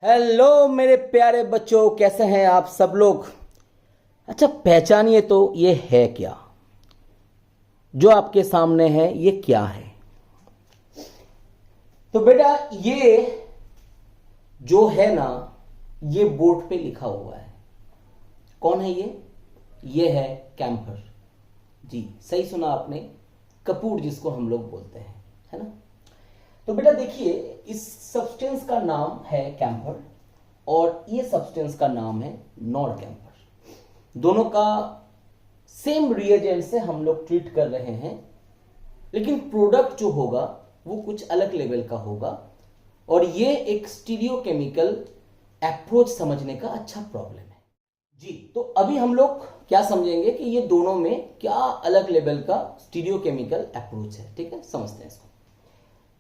Hello मेरे प्यारे बच्चों, कैसे हैं आप सब लोग। अच्छा, पहचानिए तो ये है क्या जो आपके सामने है, ये क्या है। तो बेटा ये जो है ना, ये बोर्ड पे लिखा हुआ है। कौन है ये है कैंपर। जी सही सुना आपने, कपूर जिसको हम लोग बोलते हैं, है ना। तो बेटा देखिए, इस सब्सटेंस का नाम है कैंपर और ये सब्सटेंस का नाम है नॉर कैंपर। दोनों का सेम रिएजेंट से हम लोग ट्रीट कर रहे हैं, लेकिन प्रोडक्ट जो होगा वो कुछ अलग लेवल का होगा। और ये एक स्टीरियोकेमिकल अप्रोच समझने का अच्छा प्रॉब्लम है। जी तो अभी हम लोग क्या समझेंगे कि ये दोनों में क्या अलग लेवल का स्टीरियोकेमिकल अप्रोच है। ठीक है, समझते हैं इसको।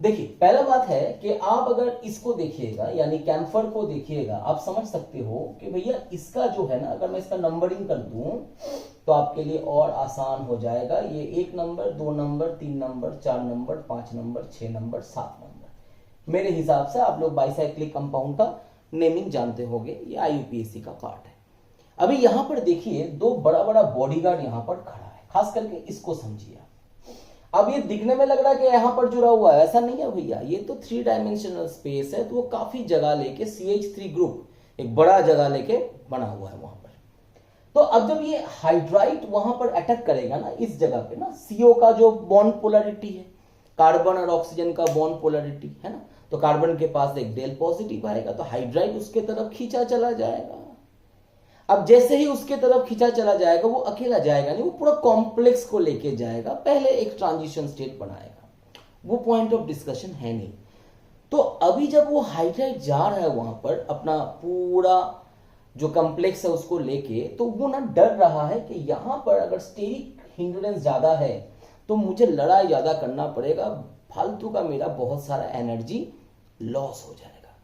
देखिए, पहला बात है कि आप अगर इसको देखिएगा, यानी कैम्फर को देखिएगा, आप समझ सकते हो कि भैया इसका जो है ना, अगर मैं इसका नंबरिंग कर दूं तो आपके लिए और आसान हो जाएगा। ये 1 number, 2 number, 3 number, 4 number, 5 number, 6 number, 7 number. मेरे हिसाब से आप लोग बाइसाइक्लिक कंपाउंड का नेमिंग जानते होंगे, ये IUPAC का पार्ट है। अभी यहां पर देखिए, दो बड़ा बड़ा बॉडीगार्ड यहां पर खड़ा है, खास करके इसको समझिए। अब ये दिखने में लग रहा है कि यहां पर जुड़ा हुआ है, ऐसा नहीं है भैया। ये तो 3 डायमेंशनल स्पेस है, तो वो काफी जगह लेके CH3 ग्रुप एक बड़ा जगह लेके बना हुआ है वहां पर। तो अब जब ये हाइड्राइड वहां पर अटैक करेगा ना, इस जगह पे ना, CO का जो बॉन्ड पोलरिटी है, कार्बन और ऑक्सीजन का बॉन्ड पोलरिटी है ना, तो कार्बन के पास एक डेल पॉजिटिव आएगा, तो हाइड्राइड उसके तरफ खींचा चला जाएगा। अब जैसे ही उसके तरफ खींचा चला जाएगा, वो अकेला जाएगा नहीं, वो पूरा कॉम्प्लेक्स को लेके जाएगा, पहले एक ट्रांजिशन स्टेट बनाएगा। वो पॉइंट ऑफ डिस्कशन है नहीं। तो अभी जब वो हाइड्राइड जा रहा है वहां पर अपना पूरा जो कॉम्प्लेक्स है उसको लेके, तो वो ना डर रहा है कि यहां पर अगर स्टेरिक हिंड्रेंस ज्यादा है तो मुझे लड़ाई ज्यादा करना पड़ेगा, फालतू का मेरा बहुत सारा एनर्जी लॉस हो जाएगा।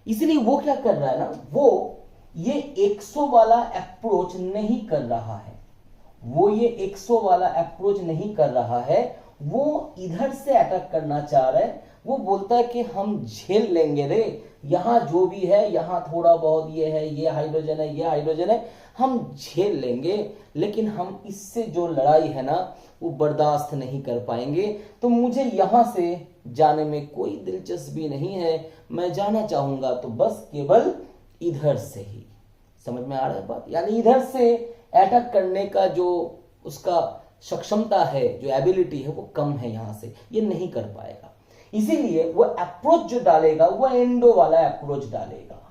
इसलिए वो क्या कर रहा है ना, वो ये 100 वाला अप्रोच नहीं कर रहा है। वो ये 100 वाला अप्रोच नहीं कर रहा है, वो इधर से अटैक करना चाह रहा है। वो बोलता है कि हम झेल लेंगे रे, यहां जो भी है, यहां थोड़ा बहुत ये है, ये हाइड्रोजन है, ये हाइड्रोजन है, हम झेल लेंगे, लेकिन हम इससे जो लड़ाई है ना वो बर्दाश्त नहीं कर पाएंगे। तो मुझे यहां से जाने में कोई दिलचस्पी नहीं है, मैं जाना चाहूंगा तो बस केवल इधर से ही। समझ में आ रहा है बात। यानी इधर से अटैक करने का जो उसका सक्षमता है, जो एबिलिटी है, वो कम है, यहां से ये नहीं कर पाएगा। इसीलिए वो अप्रोच जो डालेगा वो एंडो वाला अप्रोच डालेगा।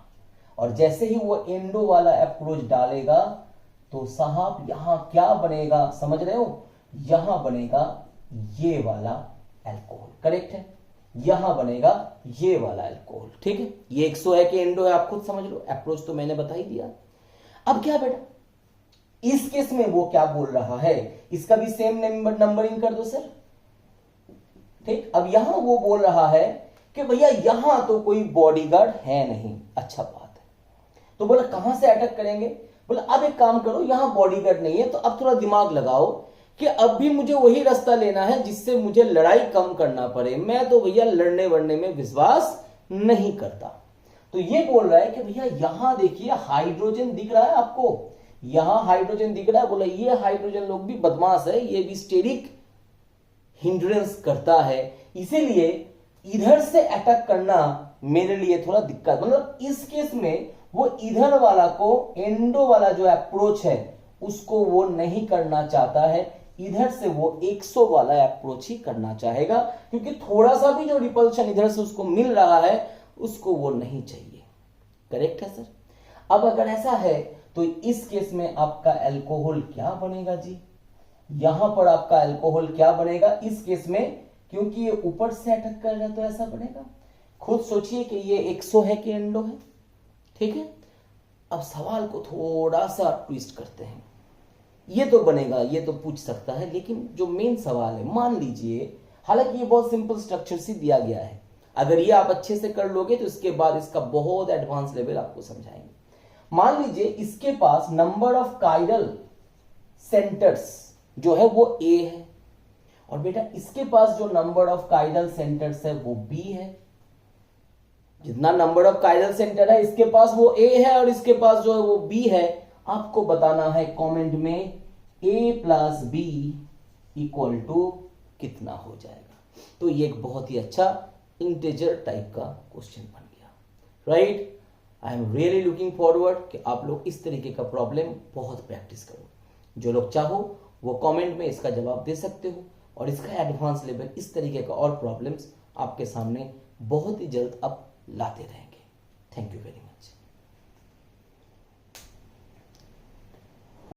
और जैसे ही वो एंडो वाला अप्रोच डालेगा तो साहब यहां क्या बनेगा, समझ रहे हो, यहां बनेगा ये वाला अल्कोहल। करेक्ट है, यहां बनेगा ये वाला अल्कोहल। ठीक है, ये 100 है कि एंडो है, आप खुद समझ लो, अप्रोच तो मैंने बता ही दिया। अब क्या बेटा, इस केस में वो क्या बोल रहा है, इसका भी सेम नंबरिंग कर दो सर। ठीक, अब यहां वो बोल रहा है कि भैया यहां तो कोई बॉडीगार्ड है नहीं। अच्छा बात है, तो बोला कहां से अटैक करेंगे। बोला अब एक काम करो, यहां बॉडीगार्ड नहीं है, तो अब थोड़ा दिमाग लगाओ कि अब भी मुझे वही रास्ता लेना है जिससे मुझे लड़ाई कम करना पड़े। मैं तो भैया लड़ने वड़ने में विश्वास नहीं करता। तो ये बोल रहा है कि भैया यहां देखिए हाइड्रोजन दिख रहा है आपको, यहां हाइड्रोजन दिख रहा है। बोला ये हाइड्रोजन लोग भी बदमाश है, ये भी स्टेरिक हिंड्रेंस करता है, इसीलिए इधर से अटैक करना मेरे लिए थोड़ा दिक्कत। मतलब इस केस में वो इधर वाला को, एंडो वाला जो अप्रोच है उसको वो नहीं करना चाहता है, इधर से वो 100 वाला अप्रोच ही करना चाहेगा, क्योंकि थोड़ा सा भी जो रिपल्शन इधर से उसको मिल रहा है उसको वो नहीं चाहिए। करेक्ट है सर। अब अगर ऐसा है तो इस केस में आपका अल्कोहल क्या बनेगा जी, यहां पर आपका अल्कोहल क्या बनेगा इस केस में, क्योंकि ये ऊपर से अटैक कर रहा है तो ऐसा बनेगा। खुद सोचिए कि ये 100 है कि एंडो है। ठीक है, अब सवाल को थोड़ा सा ट्विस्ट करते हैं। ये तो बनेगा, ये तो पूछ सकता है, लेकिन जो मेन सवाल है, मान लीजिए, हालांकि ये बहुत सिंपल स्ट्रक्चर से दिया गया है, अगर ये आप अच्छे से कर लोगे तो इसके बाद इसका बहुत एडवांस लेवल आपको समझाएंगे। मान लीजिए इसके पास नंबर ऑफ काइरल सेंटर्स जो है वो A है, और बेटा इसके पास जो नंबर ऑफ काइरल सेंटर्स है वो B है। जितना नंबर ऑफ काइरल सेंटर है, इसके पास वो ए है और इसके पास जो है वो बी है। आपको बताना है कमेंट में ए प्लस बी इक्वल टू कितना हो जाएगा। तो ये एक बहुत ही अच्छा इंटीजर टाइप का क्वेश्चन बन गया, right. I am really looking forward कि आप लोग इस तरीके का प्रॉब्लम बहुत प्रैक्टिस करो। जो लोग चाहो वो कमेंट में इसका जवाब दे सकते हो, और इसका एडवांस लेवल इस तरीके का और प्रॉब्लम्स आपके सामने बहुत ही जल्द अब लाते रहेंगे। Thank you very much.